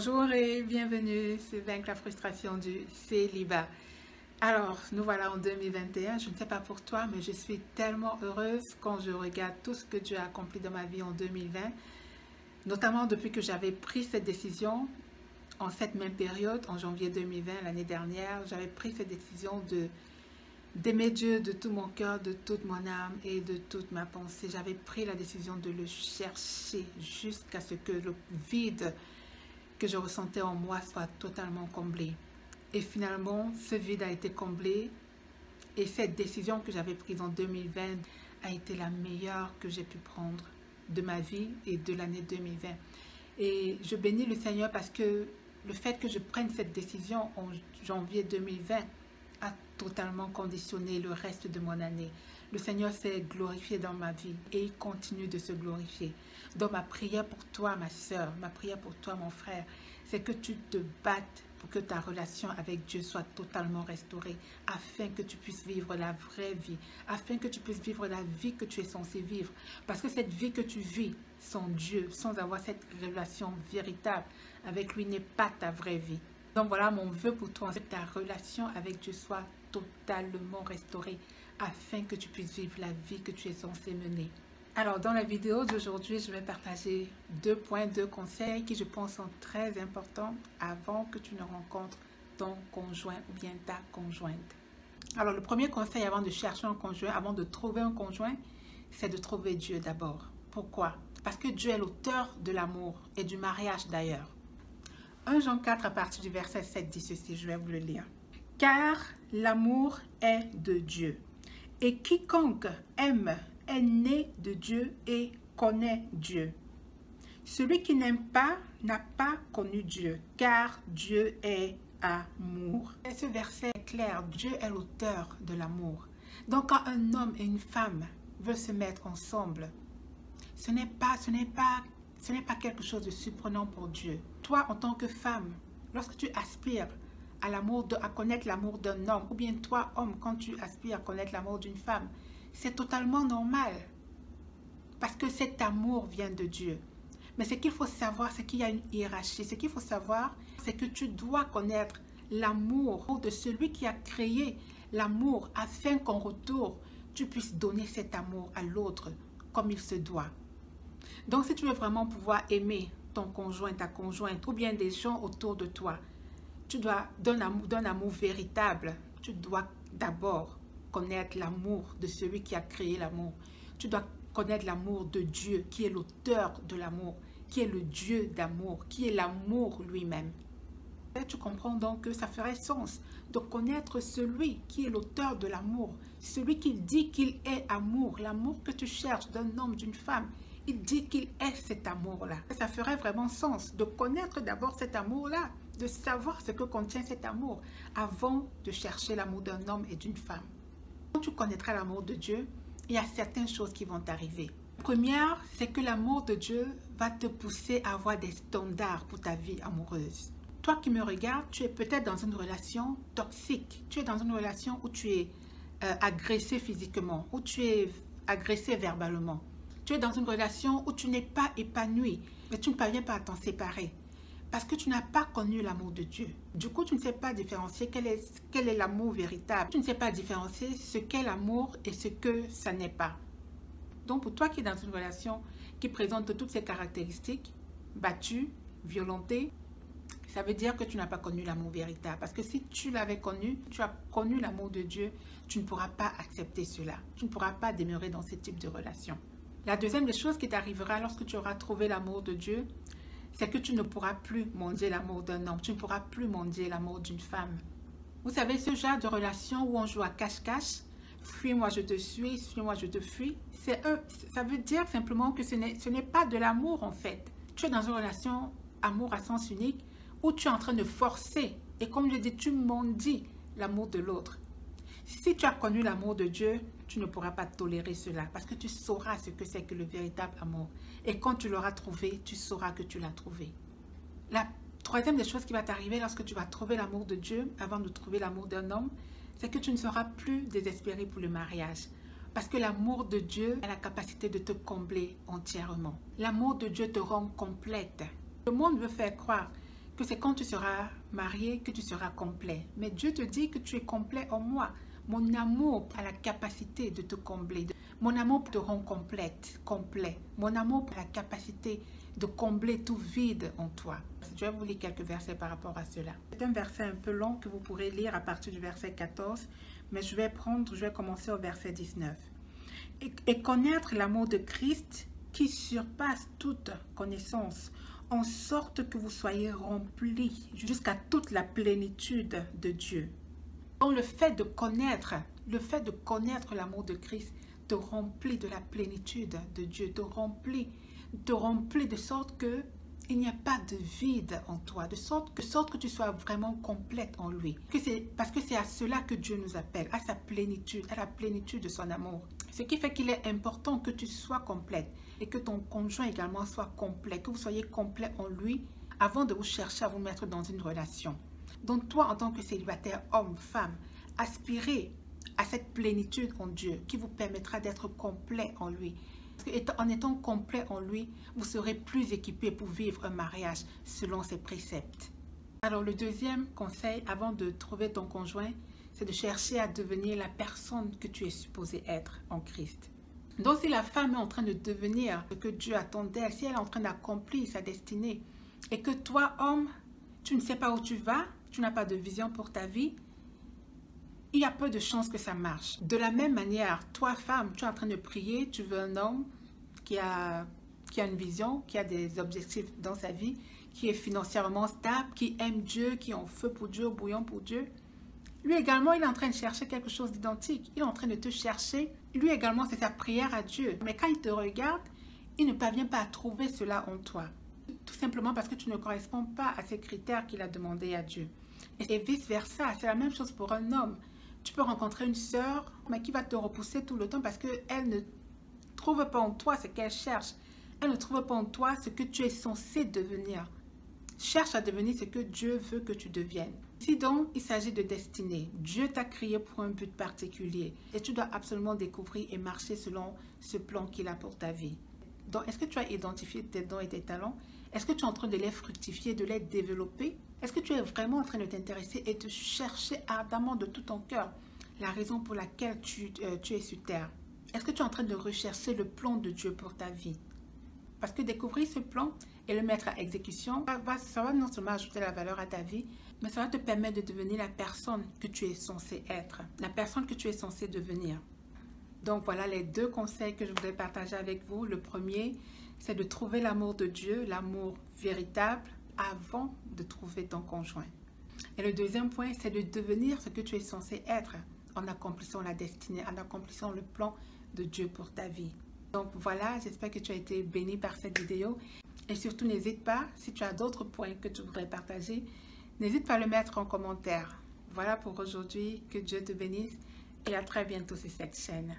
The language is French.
Bonjour et bienvenue sur Vaincre la frustration du célibat. Alors, nous voilà en 2021. Je ne sais pas pour toi, mais je suis tellement heureuse quand je regarde tout ce que Dieu a accompli dans ma vie en 2020, notamment depuis que j'avais pris cette décision en cette même période, en janvier 2020, l'année dernière. J'avais pris cette décision d'aimer Dieu de tout mon cœur, de toute mon âme et de toute ma pensée. J'avais pris la décision de le chercher jusqu'à ce que le vide que je ressentais en moi soit totalement comblé. Et finalement, ce vide a été comblé et cette décision que j'avais prise en 2020 a été la meilleure que j'ai pu prendre de ma vie et de l'année 2020. Et je bénis le Seigneur parce que le fait que je prenne cette décision en janvier 2020 a totalement conditionné le reste de mon année. Le Seigneur s'est glorifié dans ma vie et il continue de se glorifier. Donc ma prière pour toi, ma soeur, ma prière pour toi, mon frère, c'est que tu te battes pour que ta relation avec Dieu soit totalement restaurée, afin que tu puisses vivre la vraie vie, afin que tu puisses vivre la vie que tu es censé vivre. Parce que cette vie que tu vis sans Dieu, sans avoir cette relation véritable avec lui, n'est pas ta vraie vie. Donc voilà mon vœu pour toi, que ta relation avec Dieu soit totalement restaurée, afin que tu puisses vivre la vie que tu es censé mener. Alors, dans la vidéo d'aujourd'hui, je vais partager 2 points, 2 conseils qui je pense sont très importants avant que tu ne rencontres ton conjoint ou bien ta conjointe. Alors, le premier conseil avant de chercher un conjoint, avant de trouver un conjoint, c'est de trouver Dieu d'abord. Pourquoi? Parce que Dieu est l'auteur de l'amour et du mariage d'ailleurs. 1 Jean 4 à partir du verset 7 dit ceci, je vais vous le lire. Car l'amour est de Dieu et quiconque aime est né de Dieu et connaît Dieu. Celui qui n'aime pas n'a pas connu Dieu, car Dieu est amour. Et ce verset est clair, Dieu est l'auteur de l'amour. Donc quand un homme et une femme veulent se mettre ensemble, ce n'est pas quelque chose de surprenant pour Dieu. Toi, en tant que femme, lorsque tu aspires à connaître l'amour d'un homme, ou bien toi, homme, quand tu aspires à connaître l'amour d'une femme, c'est totalement normal. Parce que cet amour vient de Dieu. Mais ce qu'il faut savoir, c'est qu'il y a une hiérarchie. Ce qu'il faut savoir, c'est que tu dois connaître l'amour de celui qui a créé l'amour, afin qu'en retour, tu puisses donner cet amour à l'autre comme il se doit. Donc, si tu veux vraiment pouvoir aimer ton conjoint, ta conjointe, ou bien des gens autour de toi, tu dois, d'un amour véritable, tu dois d'abord connaître l'amour de celui qui a créé l'amour. Tu dois connaître l'amour de Dieu, qui est l'auteur de l'amour, qui est le Dieu d'amour, qui est l'amour lui-même. Tu comprends donc que ça ferait sens de connaître celui qui est l'auteur de l'amour, celui qui dit qu'il est amour, l'amour que tu cherches d'un homme, d'une femme. Il dit qu'il est cet amour-là. Ça ferait vraiment sens de connaître d'abord cet amour-là, de savoir ce que contient cet amour avant de chercher l'amour d'un homme et d'une femme. Quand tu connaîtras l'amour de Dieu, il y a certaines choses qui vont t'arriver. La première, c'est que l'amour de Dieu va te pousser à avoir des standards pour ta vie amoureuse. Toi qui me regardes, tu es peut-être dans une relation toxique. Tu es dans une relation où tu es agressé physiquement, où tu es agressé verbalement. Tu es dans une relation où tu n'es pas épanoui, mais tu ne parviens pas à t'en séparer. Parce que tu n'as pas connu l'amour de Dieu. Du coup, tu ne sais pas différencier quel est l'amour véritable. Tu ne sais pas différencier ce qu'est l'amour et ce que ça n'est pas. Donc, pour toi qui es dans une relation qui présente toutes ces caractéristiques, battu, violenté, ça veut dire que tu n'as pas connu l'amour véritable. Parce que si tu l'avais connu, tu as connu l'amour de Dieu, tu ne pourras pas accepter cela. Tu ne pourras pas demeurer dans ce type de relation. La deuxième des choses qui t'arrivera lorsque tu auras trouvé l'amour de Dieu, c'est que tu ne pourras plus mendier l'amour d'un homme, tu ne pourras plus mendier l'amour d'une femme. Vous savez, ce genre de relation où on joue à cache-cache, fuis-moi je te suis, fuis-moi je te fuis, ça veut dire simplement que ce n'est pas de l'amour en fait. Tu es dans une relation amour à sens unique où tu es en train de forcer, et comme je dis, tu mendies l'amour de l'autre. Si tu as connu l'amour de Dieu, tu ne pourras pas tolérer cela parce que tu sauras ce que c'est que le véritable amour. Et quand tu l'auras trouvé, tu sauras que tu l'as trouvé. La troisième des choses qui va t'arriver lorsque tu vas trouver l'amour de Dieu, avant de trouver l'amour d'un homme, c'est que tu ne seras plus désespéré pour le mariage. Parce que l'amour de Dieu a la capacité de te combler entièrement. L'amour de Dieu te rend complète. Le monde veut faire croire que c'est quand tu seras marié que tu seras complet. Mais Dieu te dit que tu es complet en moi. Mon amour a la capacité de te combler. Mon amour te rend complète, complet. Mon amour a la capacité de combler tout vide en toi. Je vais vous lire quelques versets par rapport à cela. C'est un verset un peu long que vous pourrez lire à partir du verset 14, mais je vais commencer au verset 19. Et connaître l'amour de Christ qui surpasse toute connaissance, en sorte que vous soyez remplis jusqu'à toute la plénitude de Dieu. Donc le fait de connaître l'amour de Christ te remplit de la plénitude de Dieu, te remplit de sorte que il n'y a pas de vide en toi, de sorte que tu sois vraiment complète en lui. Parce que c'est à cela que Dieu nous appelle, à sa plénitude, à la plénitude de son amour. Ce qui fait qu'il est important que tu sois complète et que ton conjoint également soit complet, que vous soyez complet en lui avant de vous chercher à vous mettre dans une relation. Donc toi, en tant que célibataire, homme, femme, aspirez à cette plénitude en Dieu qui vous permettra d'être complet en lui. En étant complet en lui, vous serez plus équipé pour vivre un mariage selon ses préceptes. Alors le deuxième conseil avant de trouver ton conjoint, c'est de chercher à devenir la personne que tu es supposé être en Christ. Donc si la femme est en train de devenir ce que Dieu attend d'elle, si elle est en train d'accomplir sa destinée, et que toi, homme, tu ne sais pas où tu vas, tu n'as pas de vision pour ta vie, il y a peu de chances que ça marche. De la même manière, toi, femme, tu es en train de prier, tu veux un homme qui a une vision, qui a des objectifs dans sa vie, qui est financièrement stable, qui aime Dieu, qui est en feu pour Dieu, au bouillon pour Dieu. Lui également, il est en train de chercher quelque chose d'identique. Il est en train de te chercher. Lui également, c'est sa prière à Dieu. Mais quand il te regarde, il ne parvient pas à trouver cela en toi. Tout simplement parce que tu ne corresponds pas à ces critères qu'il a demandé à Dieu. Et vice-versa, c'est la même chose pour un homme. Tu peux rencontrer une sœur, mais qui va te repousser tout le temps parce qu'elle ne trouve pas en toi ce qu'elle cherche. Elle ne trouve pas en toi ce que tu es censé devenir. Cherche à devenir ce que Dieu veut que tu deviennes. Si donc il s'agit de destinée, Dieu t'a créé pour un but particulier et tu dois absolument découvrir et marcher selon ce plan qu'il a pour ta vie. Donc, est-ce que tu as identifié tes dons et tes talents? Est-ce que tu es en train de les fructifier, de les développer? Est-ce que tu es vraiment en train de t'intéresser et de chercher ardemment de tout ton cœur la raison pour laquelle tu es sur terre? Est-ce que tu es en train de rechercher le plan de Dieu pour ta vie? Parce que découvrir ce plan et le mettre à exécution, ça va non seulement ajouter la valeur à ta vie, mais ça va te permettre de devenir la personne que tu es censé être, la personne que tu es censé devenir. Donc voilà les deux conseils que je voudrais partager avec vous. Le premier, c'est de trouver l'amour de Dieu, l'amour véritable, avant de trouver ton conjoint. Et le deuxième point, c'est de devenir ce que tu es censé être en accomplissant la destinée, en accomplissant le plan de Dieu pour ta vie. Donc voilà, j'espère que tu as été béni par cette vidéo. Et surtout, n'hésite pas, si tu as d'autres points que tu voudrais partager, n'hésite pas à le mettre en commentaire. Voilà pour aujourd'hui, que Dieu te bénisse et à très bientôt sur cette chaîne.